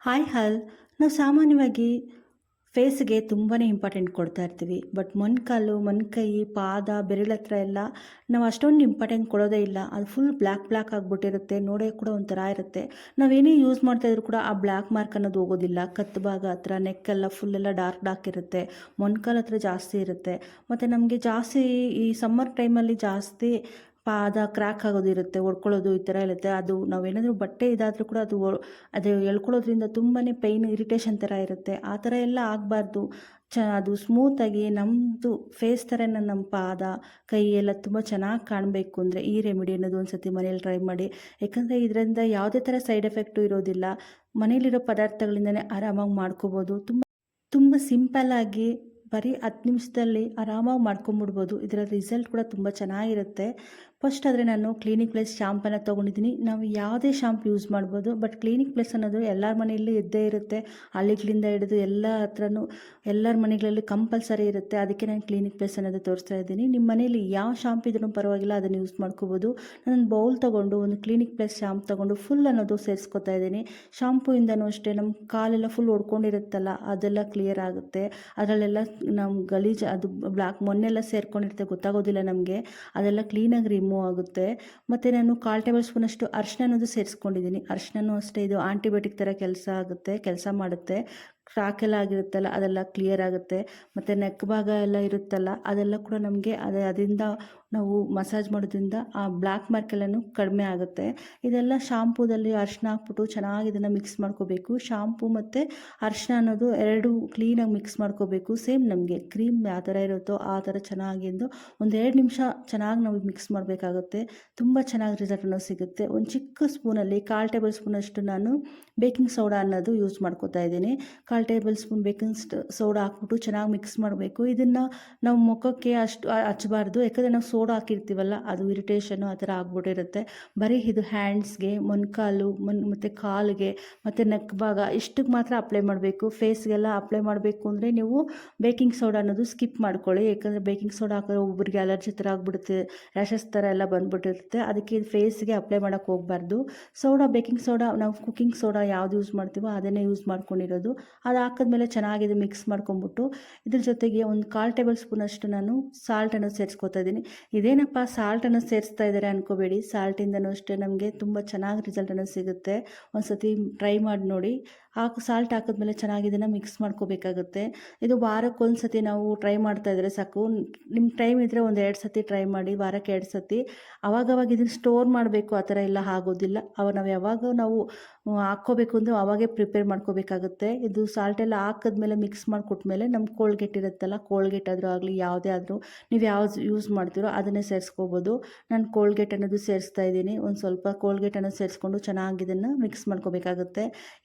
Hi ಹಲ್ ನಾವು ಸಾಮಾನ್ಯವಾಗಿ ಫೇಸ್ಗೆ ತುಂಬಾ ಇಂಪಾರ್ಟೆಂಟ್ ಕೊಡ್ತಾ ಇರ್ತೀವಿ. ಬಟ್ ಮೊಣಕಾಲು ಮೊಣಕೈ ಪಾದ ಬೆರಳ ಹತ್ರ ಎಲ್ಲ ನಾವು ಅಷ್ಟೊಂದು ಇಂಪಾರ್ಟೆಂಟ್ ಕೊಡೋದೇ ಇಲ್ಲ. ಅದು ಫುಲ್ ಬ್ಲ್ಯಾಕ್ ಬ್ಲ್ಯಾಕ್ ಆಗಿಬಿಟ್ಟಿರುತ್ತೆ, ನೋಡೋಕೆ ಕೂಡ ಒಂಥರ ಇರುತ್ತೆ. ನಾವೇನೇ ಯೂಸ್ ಮಾಡ್ತಾ ಇದ್ರು ಕೂಡ ಆ ಬ್ಲ್ಯಾಕ್ ಮಾರ್ಕ್ ಅನ್ನೋದು ಹೋಗೋದಿಲ್ಲ. ಕತ್ತು ಭಾಗ ಹತ್ರ ನೆಕ್ಕೆಲ್ಲ ಫುಲ್ಲೆಲ್ಲ ಡಾರ್ಕ್ ಡಾರ್ಕ್ ಇರುತ್ತೆ, ಮೊಣಕಾಲು ಹತ್ರ ಜಾಸ್ತಿ ಇರುತ್ತೆ. ಮತ್ತು ನಮಗೆ ಜಾಸ್ತಿ ಈ ಸಮ್ಮರ್ ಟೈಮಲ್ಲಿ ಜಾಸ್ತಿ ಪಾದ ಕ್ರ್ಯಾಕ್ ಆಗೋದಿರುತ್ತೆ, ಒಡ್ಕೊಳ್ಳೋದು ಈ ಥರ ಇರುತ್ತೆ. ಅದು ನಾವೇನಾದರೂ ಬಟ್ಟೆ ಇದಾದರೂ ಕೂಡ ಅದು ಎಳ್ಕೊಳ್ಳೋದ್ರಿಂದ ತುಂಬಾ ಪೈನ್ ಇರಿಟೇಷನ್ ಥರ ಇರುತ್ತೆ. ಆ ಥರ ಎಲ್ಲ ಆಗಬಾರ್ದು. ಅದು ಸ್ಮೂತಾಗಿ ನಮ್ಮದು ಫೇಸ್ ಥರನೇ ನಮ್ಮ ಪಾದ ಕೈ ಎಲ್ಲ ತುಂಬ ಚೆನ್ನಾಗಿ ಕಾಣಬೇಕು ಅಂದರೆ ಈ ರೆಮಿಡಿ ಅನ್ನೋದು ಒಂದು ಸತಿ ಮನೇಲಿ ಟ್ರೈ ಮಾಡಿ. ಯಾಕಂದರೆ ಇದರಿಂದ ಯಾವುದೇ ಥರ ಸೈಡ್ ಎಫೆಕ್ಟು ಇರೋದಿಲ್ಲ. ಮನೇಲಿರೋ ಪದಾರ್ಥಗಳಿಂದನೇ ಆರಾಮಾಗಿ ಮಾಡ್ಕೋಬೋದು. ತುಂಬ ತುಂಬ ಸಿಂಪಲ್ಲಾಗಿ ಬರೀ 10 ನಿಮಿಷದಲ್ಲಿ ಆರಾಮಾಗಿ ಮಾಡ್ಕೊಂಬಿಡ್ಬೋದು. ಇದರ ರಿಸಲ್ಟ್ ಕೂಡ ತುಂಬ ಚೆನ್ನಾಗಿರುತ್ತೆ. ಫಸ್ಟ್ ಆದರೆ ನಾನು ಕ್ಲಿನಿಕ್ ಪ್ಲಸ್ ಶಾಂಪನ್ನು ತೊಗೊಂಡಿದ್ದೀನಿ. ನಾವು ಯಾವುದೇ ಶಾಂಪು ಯೂಸ್ ಮಾಡ್ಬೋದು, ಬಟ್ ಕ್ಲಿನಿಕ್ ಪ್ಲಸ್ ಅನ್ನೋದು ಎಲ್ಲರ ಮನೆಯಲ್ಲೂ ಇದ್ದೇ ಇರುತ್ತೆ. ಹಳ್ಳಿಗಳಿಂದ ಹಿಡಿದು ಎಲ್ಲ ಹತ್ರನೂ ಎಲ್ಲರ ಮನೆಗಳಲ್ಲಿ ಕಂಪಲ್ಸರಿ ಇರುತ್ತೆ. ಅದಕ್ಕೆ ನಾನು ಕ್ಲಿನಿಕ್ ಪ್ಲಸ್ ಅನ್ನೋದು ತೋರಿಸ್ತಾ ಇದ್ದೀನಿ. ನಿಮ್ಮ ಮನೇಲಿ ಯಾವ ಶಾಂಪು ಇದ್ರೂ ಪರವಾಗಿಲ್ಲ, ಅದನ್ನು ಯೂಸ್ ಮಾಡ್ಕೋಬೋದು. ನಾನು ಬೌಲ್ ತೊಗೊಂಡು ಒಂದು ಕ್ಲಿನಿಕ್ ಪ್ಲಸ್ ಶಾಂಪು ತೊಗೊಂಡು ಫುಲ್ ಅನ್ನೋದು ಸೇರಿಸ್ಕೊತಾ ಇದ್ದೀನಿ. ಶಾಂಪುಯಿಂದನೂ ಅಷ್ಟೇ ನಮ್ಮ ಕಾಲೆಲ್ಲ ಫುಲ್ ಹೊಡ್ಕೊಂಡಿರುತ್ತಲ್ಲ, ಅದೆಲ್ಲ ಕ್ಲಿಯರ್ ಆಗುತ್ತೆ. ಅದರಲ್ಲೆಲ್ಲ ನಮ್ಮ ಗಲೀಜು ಅದು ಬ್ಲ್ಯಾಕ್ ಮೊನ್ನೆಲ್ಲ ಸೇರ್ಕೊಂಡಿರುತ್ತೆ, ಗೊತ್ತಾಗೋದಿಲ್ಲ ನಮಗೆ. ಅದೆಲ್ಲ ಕ್ಲೀನಾಗಿ ರಿಮೂವ್ ಆಗುತ್ತೆ. ಮತ್ತು ನಾನು 1/4 ಟೇಬಲ್ ಸ್ಪೂನಷ್ಟು ಅರಿಶಿನ ಅನ್ನೋದು ಸೇರಿಸ್ಕೊಂಡಿದ್ದೀನಿ. ಅರಿಶಿನನೂ ಅಷ್ಟೇ, ಇದು ಆಂಟಿಬಯೋಟಿಕ್ ಥರ ಕೆಲಸ ಮಾಡುತ್ತೆ. ಕ್ರಾಕೆಲ್ಲ ಆಗಿರುತ್ತಲ್ಲ ಅದೆಲ್ಲ ಕ್ಲಿಯರ್ ಆಗುತ್ತೆ. ಮತ್ತು ನೆಕ್ ಭಾಗ ಎಲ್ಲ ಇರುತ್ತಲ್ಲ ಅದೆಲ್ಲ ಕೂಡ ನಮಗೆ ಅದರಿಂದ ನಾವು ಮಸಾಜ್ ಮಾಡೋದ್ರಿಂದ ಆ ಬ್ಲ್ಯಾಕ್ ಮಾರ್ಕೆಲ್ಲನೂ ಕಡಿಮೆ ಆಗುತ್ತೆ. ಇದೆಲ್ಲ ಶಾಂಪೂದಲ್ಲಿ ಅರಿಶಿನ ಹಾಕ್ಬಿಟ್ಟು ಚೆನ್ನಾಗಿ ಇದನ್ನು ಮಿಕ್ಸ್ ಮಾಡ್ಕೋಬೇಕು. ಶಾಂಪೂ ಮತ್ತು ಅರಿಶಿನ ಅನ್ನೋದು ಎರಡು ಕ್ಲೀನಾಗಿ ಮಿಕ್ಸ್ ಮಾಡ್ಕೋಬೇಕು. ಸೇಮ್ ನಮಗೆ ಕ್ರೀಮ್ ಯಾವ ಥರ ಇರುತ್ತೋ ಆ ಥರ ಚೆನ್ನಾಗಿಂದು ಒಂದು 2 ನಿಮಿಷ ಚೆನ್ನಾಗಿ ನಾವು ಮಿಕ್ಸ್ ಮಾಡಬೇಕಾಗುತ್ತೆ. ತುಂಬ ಚೆನ್ನಾಗಿ ರಿಸಲ್ಟ್ ಅನ್ನೋದು ಸಿಗುತ್ತೆ. ಒಂದು ಚಿಕ್ಕ ಸ್ಪೂನಲ್ಲಿ 1/4 ಟೇಬಲ್ ಸ್ಪೂನಷ್ಟು ನಾನು ಬೇಕಿಂಗ್ ಸೋಡಾ ಅನ್ನೋದು ಯೂಸ್ ಮಾಡ್ಕೋತಾ ಇದ್ದೀನಿ. 1/4 ಟೇಬಲ್ ಸ್ಪೂನ್ ಬೇಕಿಂಗ್ ಸೋಡಾ ಹಾಕ್ಬಿಟ್ಟು ಚೆನ್ನಾಗಿ ಮಿಕ್ಸ್ ಮಾಡಬೇಕು. ಇದನ್ನು ನಾವು ಮುಖಕ್ಕೆ ಅಷ್ಟು ಹಚ್ಚಬಾರ್ದು, ಯಾಕಂದರೆ ನಾವು ಸೋಡಾ ಹಾಕಿರ್ತೀವಲ್ಲ ಅದು ಇರಿಟೇಷನು ಆ ಥರ ಆಗ್ಬಿಟ್ಟಿರುತ್ತೆ. ಬರೀ ಇದು ಹ್ಯಾಂಡ್ಸ್ಗೆ, ಮೊಣಕಾಲು ಮತ್ತು ಕಾಲಿಗೆ ಮತ್ತು ನೆಕ್ ಭಾಗ ಇಷ್ಟಕ್ಕೆ ಮಾತ್ರ ಅಪ್ಲೈ ಮಾಡಬೇಕು. ಫೇಸ್ಗೆಲ್ಲ ಅಪ್ಲೈ ಮಾಡಬೇಕು ಅಂದರೆ ನೀವು ಬೇಕಿಂಗ್ ಸೋಡಾ ಅನ್ನೋದು ಸ್ಕಿಪ್ ಮಾಡ್ಕೊಳ್ಳಿ. ಯಾಕಂದರೆ ಬೇಕಿಂಗ್ ಸೋಡಾ ಹಾಕಿದ್ರೆ ಒಬ್ಬರಿಗೆ ಅಲರ್ಜಿ ಥರ ಆಗಿಬಿಡುತ್ತೆ, ರ್ಯಾಷಸ್ ಥರ ಎಲ್ಲ ಬಂದ್ಬಿಟ್ಟಿರುತ್ತೆ. ಅದಕ್ಕೆ ಫೇಸ್ಗೆ ಅಪ್ಲೈ ಮಾಡೋಕ್ಕೆ ಹೋಗಬಾರ್ದು. ಬೇಕಿಂಗ್ ಸೋಡಾ ನಾವು ಕುಕ್ಕಿಂಗ್ ಸೋಡಾ ಯಾವ್ದು ಯೂಸ್ ಮಾಡ್ತೀವೋ ಅದನ್ನೇ ಯೂಸ್ ಮಾಡ್ಕೊಂಡಿರೋದು. ಅದು ಹಾಕಿದ್ಮೇಲೆ ಚೆನ್ನಾಗಿದೆ ಮಿಕ್ಸ್ ಮಾಡ್ಕೊಂಬಿಟ್ಟು ಇದ್ರ ಜೊತೆಗೆ ಒಂದು 1/4 ಟೇಬಲ್ ಸ್ಪೂನಷ್ಟು ನಾನು ಸಾಲ್ಟನ್ನು ಸೇರಿಸ್ಕೊತಾ ಇದ್ದೀನಿ. ಇದೇನಪ್ಪ ಸಾಲ್ಟನ್ನು ಸೇರಿಸ್ತಾ ಇದ್ದಾರೆ ಅನ್ಕೋಬೇಡಿ, ಸಾಲ್ಟಿಂದನೂ ಅಷ್ಟೇ ನಮಗೆ ತುಂಬ ಚೆನ್ನಾಗಿ ರಿಸಲ್ಟನ್ನು ಸಿಗುತ್ತೆ. ಒಂದು ಸತಿ ಟ್ರೈ ಮಾಡಿ ನೋಡಿ. ಸಾಲ್ಟ್ ಹಾಕಿದ್ಮೇಲೆ ಚೆನ್ನಾಗಿ ಇದನ್ನು ಮಿಕ್ಸ್ ಮಾಡ್ಕೋಬೇಕಾಗುತ್ತೆ. ಇದು ವಾರಕ್ಕೊಂದು ಸತಿ ನಾವು ಟ್ರೈ ಮಾಡ್ತಾ ಇದ್ದರೆ ಸಾಕು. ನಿಮ್ಮ ಟೈಮ್ ಇದ್ದರೆ ಒಂದು 2 ಸತಿ ಟ್ರೈ ಮಾಡಿ, ವಾರಕ್ಕೆ 2 ಸತಿ. ಅವಾಗವಾಗ ಇದನ್ನು ಸ್ಟೋರ್ ಮಾಡಬೇಕು ಆ ಥರ ಎಲ್ಲ ಆಗೋದಿಲ್ಲ. ಅವಾಗ ನಾವು ಯಾವಾಗ ನಾವು ಹಾಕ್ಕೋಬೇಕು ಅಂದರೆ ಅವಾಗೇ ಪ್ರಿಪೇರ್ ಮಾಡ್ಕೋಬೇಕಾಗುತ್ತೆ. ಇದು ಸಾಲ್ಟೆಲ್ಲ ಹಾಕಿದ್ಮೇಲೆ ಮಿಕ್ಸ್ ಮಾಡಿಕೊಟ್ಮೇಲೆ ನಮ್ಮ ಕೋಲ್ಗೇಟ್ ಇರುತ್ತಲ್ಲ, ಕೋಲ್ಗೇಟ್ ಆದರೂ ಆಗಲಿ ಯಾವುದೇ ಆದರೂ ನೀವು ಯಾವ್ದು ಯೂಸ್ ಮಾಡ್ತೀರೋ ಅದನ್ನೇ ಸೇರಿಸ್ಕೋಬೋದು. ನಾನು ಕೋಲ್ಗೇಟ್ ಅನ್ನೋದು ಸೇರಿಸ್ತಾ ಇದ್ದೀನಿ. ಒಂದು ಸ್ವಲ್ಪ ಕೋಲ್ಗೇಟ್ ಅನ್ನೋದು ಸೇರಿಸ್ಕೊಂಡು ಚೆನ್ನಾಗಿ ಇದನ್ನು ಮಿಕ್ಸ್ ಮಾಡ್ಕೋಬೇಕಾಗುತ್ತೆ.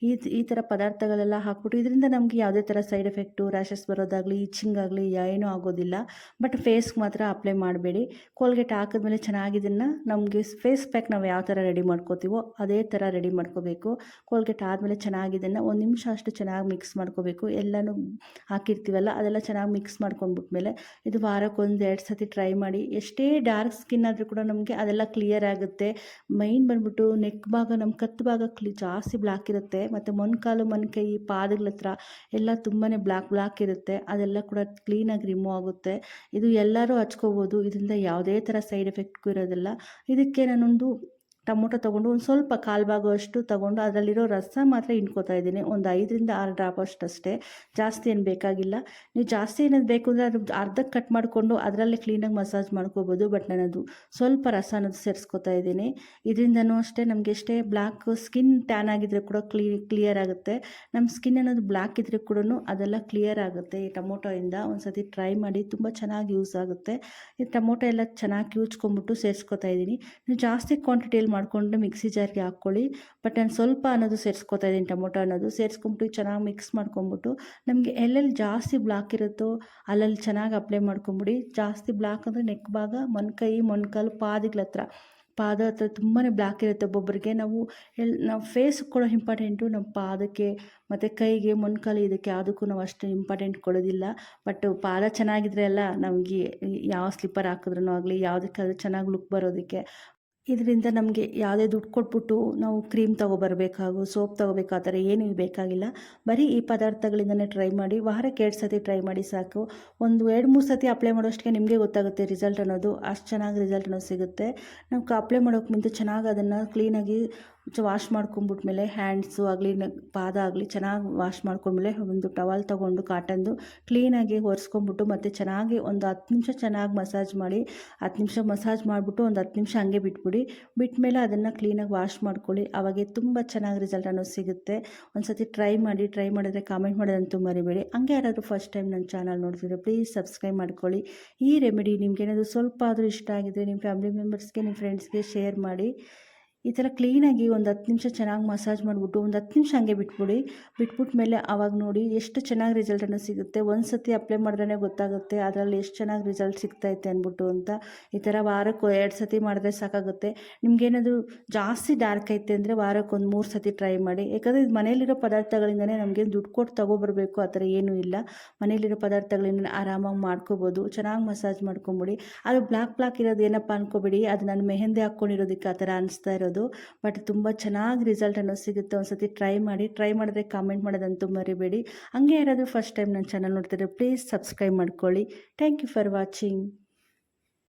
ಈ ಥರ ಪದಾರ್ಥಗಳೆಲ್ಲ ಹಾಕ್ಬಿಟ್ಟು ಇದರಿಂದ ನಮಗೆ ಯಾವುದೇ ಥರ ಸೈಡ್ ಎಫೆಕ್ಟು, ರ್ಯಾಷಸ್ ಬರೋದಾಗಲಿ, ಇಚ್ಚಿಂಗ್ ಆಗಲಿ ಏನೂ ಆಗೋದಿಲ್ಲ. ಬಟ್ ಫೇಸ್ಗೆ ಮಾತ್ರ ಅಪ್ಲೈ ಮಾಡಬೇಡಿ. ಕೋಲ್ಗೇಟ್ ಹಾಕಿದ್ಮೇಲೆ ಚೆನ್ನಾಗಿ ಇದನ್ನು ನಮಗೆ ಫೇಸ್ ಪ್ಯಾಕ್ ನಾವು ಯಾವ ಥರ ರೆಡಿ ಮಾಡ್ಕೋತೀವೋ ಅದೇ ಥರ ರೆಡಿ ಮಾಡ್ಕೋಬೇಕು. ಕೋಲ್ಗೇಟ್ ಆದಮೇಲೆ ಚೆನ್ನಾಗಿ ಇದನ್ನು 1 ನಿಮಿಷ ಅಷ್ಟು ಚೆನ್ನಾಗಿ ಮಿಕ್ಸ್ ಮಾಡ್ಕೋಬೇಕು. ಎಲ್ಲನೂ ಹಾಕಿರ್ತೀವಲ್ಲ ಅದೆಲ್ಲ ಚೆನ್ನಾಗಿ ಮಿಕ್ಸ್ ಮಾಡ್ಕೊಂಡ್ಬಿಟ್ಮೇಲೆ ಇದು ವಾರಕ್ಕೊಂದು 2 ಸತಿ ಟ್ರೈ ಮಾಡಿ. ಎಷ್ಟೇ ಡಾರ್ಕ್ ಸ್ಕಿನ್ ಆದರೂ ಕೂಡ ನಮಗೆ ಅದೆಲ್ಲ ಕ್ಲಿಯರ್ ಆಗುತ್ತೆ. ಮೈನ್ ಬಂದ್ಬಿಟ್ಟು ನೆಕ್ ಭಾಗ, ನಮ್ಮ ಕತ್ತು ಭಾಗ ಜಾಸ್ತಿ ಬ್ಲ್ಯಾಕ್ ಇರುತ್ತೆ. ಮತ್ತು ಮೊಣಕಾಲು ಮೊಣಕೈ ಪಾದಗಳ ಹತ್ರ ಎಲ್ಲ ತುಂಬಾ ಬ್ಲ್ಯಾಕ್ ಇರುತ್ತೆ. ಅದೆಲ್ಲ ಕೂಡ ಕ್ಲೀನಾಗಿ ರಿಮೂವ್ ಆಗುತ್ತೆ. ಇದು ಎಲ್ಲರೂ ಹಚ್ಕೋಬೋದು. ಇದರಿಂದ ಯಾವುದೇ ಥರ ಸೈಡ್ ಎಫೆಕ್ಟ್ಗೂ ಇರೋದಿಲ್ಲ. ಇದಕ್ಕೆ ನಾನೊಂದು ಟೊಮೊಟೊ ತೊಗೊಂಡು ಒಂದು ಸ್ವಲ್ಪ 1/4 ಭಾಗವಷ್ಟು ತೊಗೊಂಡು ಅದರಲ್ಲಿರೋ ರಸ ಮಾತ್ರ ಹಿಂಡ್ಕೊತಾ ಇದ್ದೀನಿ. ಒಂದು 5ರಿಂದ 6 ಡ್ರಾಪ್ ಅಷ್ಟೇ, ಜಾಸ್ತಿ ಏನು ಬೇಕಾಗಿಲ್ಲ. ನೀವು ಜಾಸ್ತಿ ಏನಾದ್ರು ಬೇಕು ಅಂದರೆ ಅದು ಅರ್ಧಕ್ಕೆ ಕಟ್ ಮಾಡಿಕೊಂಡು ಅದರಲ್ಲೇ ಕ್ಲೀನಾಗಿ ಮಸಾಜ್ ಮಾಡ್ಕೋಬೋದು. ಬಟ್ ನಾನದು ಸ್ವಲ್ಪ ರಸ ಅನ್ನೋದು ಸೇರಿಸ್ಕೊತಾ ಇದ್ದೀನಿ. ಇದರಿಂದನೂ ಅಷ್ಟೇ ನಮಗೆ ಎಷ್ಟೇ ಬ್ಲ್ಯಾಕ್ ಸ್ಕಿನ್ ಟ್ಯಾನ್ ಆಗಿದ್ರೆ ಕೂಡ ಕ್ಲಿಯರ್ ಆಗುತ್ತೆ. ನಮ್ಮ ಸ್ಕಿನ್ ಅನ್ನೋದು ಬ್ಲ್ಯಾಕ್ ಇದ್ದರೆ ಕೂಡ ಅದೆಲ್ಲ ಕ್ಲಿಯರ್ ಆಗುತ್ತೆ ಈ ಟೊಮೊಟೊಯಿಂದ. ಒಂದು ಸತಿ ಟ್ರೈ ಮಾಡಿ, ತುಂಬ ಚೆನ್ನಾಗಿ ಯೂಸ್ ಆಗುತ್ತೆ. ಈ ಟೊಮೊಟೊ ಎಲ್ಲ ಚೆನ್ನಾಗಿ ಕಿವುಚ್ಕೊಂಡ್ಬಿಟ್ಟು ಸೇರಿಸ್ಕೊತಾ ಇದ್ದೀನಿ. ನೀವು ಜಾಸ್ತಿ ಕ್ವಾಂಟಿಟಿಯಲ್ಲಿ ಮಾಡಿಕೊಂಡು ಮಿಕ್ಸಿ ಜಾರ್ಗೆ ಹಾಕ್ಕೊಳ್ಳಿ. ಬಟ್ ನಾನು ಸ್ವಲ್ಪ ಅನ್ನೋದು ಸೇರಿಸ್ಕೊತಾ ಇದ್ದೀನಿ. ಟೊಮೊಟೊ ಅನ್ನೋದು ಸೇರಿಸ್ಕೊಂಬಿಟ್ಟು ಚೆನ್ನಾಗಿ ಮಿಕ್ಸ್ ಮಾಡ್ಕೊಂಬಿಟ್ಟು ನಮಗೆ ಎಲ್ಲೆಲ್ಲಿ ಜಾಸ್ತಿ ಬ್ಲ್ಯಾಕ್ ಇರುತ್ತೋ ಅಲ್ಲಲ್ಲಿ ಚೆನ್ನಾಗಿ ಅಪ್ಲೈ ಮಾಡ್ಕೊಂಬಿಡಿ. ಜಾಸ್ತಿ ಬ್ಲ್ಯಾಕ್ ಅಂದರೆ ನೆಕ್ ಭಾಗ, ಮೊಣಕೈ ಮೊಣಕಾಲು ಪಾದ ಹತ್ರ ತುಂಬಾ ಬ್ಲ್ಯಾಕ್ ಇರುತ್ತೆ ಒಬ್ಬೊಬ್ಬರಿಗೆ. ನಾವು ಫೇಸ್ ಕೊಡೋ ಇಂಪಾರ್ಟೆಂಟು ನಮ್ಮ ಪಾದಕ್ಕೆ ಮತ್ತು ಕೈಗೆ, ಮೊಣಕಾಲು ಇದಕ್ಕೆ ಯಾವುದಕ್ಕೂ ನಾವು ಅಷ್ಟು ಇಂಪಾರ್ಟೆಂಟ್ ಕೊಡೋದಿಲ್ಲ. ಬಟ್ ಪಾದ ಚೆನ್ನಾಗಿದ್ರೆ ಅಲ್ಲ ನಮಗೆ ಯಾವ ಸ್ಲಿಪ್ಪರ್ ಹಾಕಿದ್ರೂ ಆಗಲಿ ಯಾವುದಕ್ಕಾದ್ರೂ ಚೆನ್ನಾಗಿ ಲುಕ್ ಬರೋದಕ್ಕೆ. ಇದರಿಂದ ನಮಗೆ ಯಾವುದೇ ದುಡ್ಡು ಕೊಟ್ಬಿಟ್ಟು ನಾವು ಕ್ರೀಮ್ ತೊಗೊಬರ್ಬೇಕಾಗು ಸೋಪ್ ತೊಗೋಬೇಕು ಆ ಥರ ಏನೂ ಬೇಕಾಗಿಲ್ಲ. ಬರೀ ಈ ಪದಾರ್ಥಗಳಿಂದನೇ ಟ್ರೈ ಮಾಡಿ. ವಾರಕ್ಕೆ 2 ಸತಿ ಟ್ರೈ ಮಾಡಿ ಸಾಕು. ಒಂದು 2-3 ಸತಿ ಅಪ್ಲೈ ಮಾಡೋಷ್ಟಕ್ಕೆ ನಿಮಗೆ ಗೊತ್ತಾಗುತ್ತೆ ರಿಸಲ್ಟ್ ಅನ್ನೋದು. ಅಷ್ಟು ಚೆನ್ನಾಗಿ ರಿಸಲ್ಟ್ ಅನ್ನೋದು ಸಿಗುತ್ತೆ. ನಾವು ಅಪ್ಲೈ ಮಾಡೋಕ್ಕೆ ಮುಂಚೆ ಚೆನ್ನಾಗಿ ಅದನ್ನು ಕ್ಲೀನಾಗಿ ವಾಶ್ ಮಾಡ್ಕೊಂಬಿಟ್ಮೇಲೆ ಹ್ಯಾಂಡ್ಸು ಆಗಲಿ ಪಾದ ಆಗಲಿ ಚೆನ್ನಾಗಿ ವಾಶ್ ಮಾಡ್ಕೊಂಡ್ಮೇಲೆ ಒಂದು ಟವಲ್ ತೊಗೊಂಡು ಕಾಟನ್ದು ಕ್ಲೀನಾಗಿ ಒರೆಸ್ಕೊಂಬಿಟ್ಟು ಮತ್ತು ಚೆನ್ನಾಗಿ ಒಂದು 10 ನಿಮಿಷ ಚೆನ್ನಾಗಿ ಮಸಾಜ್ ಮಾಡಿ 10 ನಿಮಿಷ ಮಸಾಜ್ ಮಾಡಿಬಿಟ್ಟು ಒಂದು 10 ನಿಮಿಷ ಹಂಗೆ ಬಿಟ್ಬಿಡಿ. ಬಿಟ್ಮೇಲೆ ಅದನ್ನು ಕ್ಲೀನಾಗಿ ವಾಶ್ ಮಾಡ್ಕೊಳ್ಳಿ. ಅವಾಗೆ ತುಂಬ ಚೆನ್ನಾಗಿ ರಿಸಲ್ಟ್ ಅನ್ನೋದು ಸಿಗುತ್ತೆ. ಒಂದು ಸತಿ ಟ್ರೈ ಮಾಡಿದ್ರೆ ಕಾಮೆಂಟ್ ಮಾಡೋದಂತೂ ಮರಿಬೇಡಿ. ಹಂಗೆ ಯಾರಾದರೂ ಫಸ್ಟ್ ಟೈಮ್ ನನ್ನ ಚಾನಲ್ ನೋಡ್ತಿದ್ರೆ ಪ್ಲೀಸ್ ಸಬ್ಸ್ಕ್ರೈಬ್ ಮಾಡ್ಕೊಳ್ಳಿ. ಈ ರೆಮಿಡಿ ನಿಮ್ಗೇನಾದರೂ ಸ್ವಲ್ಪ ಆದರೂ ಇಷ್ಟ ಆಗಿದ್ರೆ ನಿಮ್ಮ ಫ್ಯಾಮಿಲಿ ಮೆಂಬರ್ಸ್ಗೆ ನಿಮ್ಮ ಫ್ರೆಂಡ್ಸ್ಗೆ ಶೇರ್ ಮಾಡಿ. ಈ ಥರ ಕ್ಲೀನಾಗಿ ಒಂದು 10 ನಿಮಿಷ ಚೆನ್ನಾಗಿ ಮಸಾಜ್ ಮಾಡಿಬಿಟ್ಟು ಒಂದು 10 ನಿಮಿಷ ಹಂಗೆ ಬಿಟ್ಬಿಡಿ. ಬಿಟ್ಬಿಟ್ಮೇಲೆ ಆವಾಗ ನೋಡಿ ಎಷ್ಟು ಚೆನ್ನಾಗಿ ರಿಸಲ್ಟ್ ಅನ್ನೋದು ಸಿಗುತ್ತೆ. ಒಂದು ಸತಿ ಅಪ್ಲೈ ಮಾಡಿದ್ರೇ ಗೊತ್ತಾಗುತ್ತೆ ಅದರಲ್ಲಿ ಎಷ್ಟು ಚೆನ್ನಾಗಿ ರಿಸಲ್ಟ್ ಸಿಗ್ತೈತೆ ಅಂದ್ಬಿಟ್ಟು ಅಂತ. ಈ ಥರ ವಾರಕ್ಕೆ 2 ಸತಿ ಮಾಡಿದ್ರೆ ಸಾಕಾಗುತ್ತೆ. ನಿಮ್ಗೇನಾದರೂ ಜಾಸ್ತಿ ಡಾರ್ಕ್ ಐತೆ ಅಂದರೆ ವಾರಕ್ಕೆ ಒಂದು 3 ಸತಿ ಟ್ರೈ ಮಾಡಿ. ಯಾಕಂದರೆ ಇದು ಮನೇಲಿರೋ ಪದಾರ್ಥಗಳಿಂದನೇ ನಮಗೆ ದುಡ್ಡು ಕೊಟ್ಟು ತೊಗೊಬರ್ಬೇಕು ಆ ಥರ ಏನೂ ಇಲ್ಲ. ಮನೇಲಿರೋ ಪದಾರ್ಥಗಳಿಂದ ಆರಾಮಾಗಿ ಮಾಡ್ಕೋಬೋದು. ಚೆನ್ನಾಗಿ ಮಸಾಜ್ ಮಾಡ್ಕೊಂಬಿಡಿ. ಅದು ಬ್ಲ್ಯಾಕ್ ಇರೋದು ಏನಪ್ಪ ಅನ್ಕೋಬೇಡಿ, ಅದು ನಾನು ಮೆಹಂದಿ ಹಾಕ್ಕೊಂಡಿರೋದಕ್ಕೆ ಆ ಥರ ಅನಿಸ್ತಾ ಇರೋದು. ಬಟ್ ತುಂಬ ಚೆನ್ನಾಗಿ ರಿಸಲ್ಟ್ ಅನ್ನೋದು ಸಿಗುತ್ತೆ. ಒಂದು ಸತಿ ಟ್ರೈ ಮಾಡಿದ್ರೆ ಕಾಮೆಂಟ್ ಮಾಡೋದಂತೂ ಮರಿಬೇಡಿ. ಹಂಗೆ ಯಾರಾದರೂ ಫಸ್ಟ್ ಟೈಮ್ ನನ್ನ ಚಾನಲ್ ನೋಡ್ತಿದ್ರೆ ಪ್ಲೀಸ್ ಸಬ್ಸ್ಕ್ರೈಬ್ ಮಾಡ್ಕೊಳ್ಳಿ. Thank you for watching.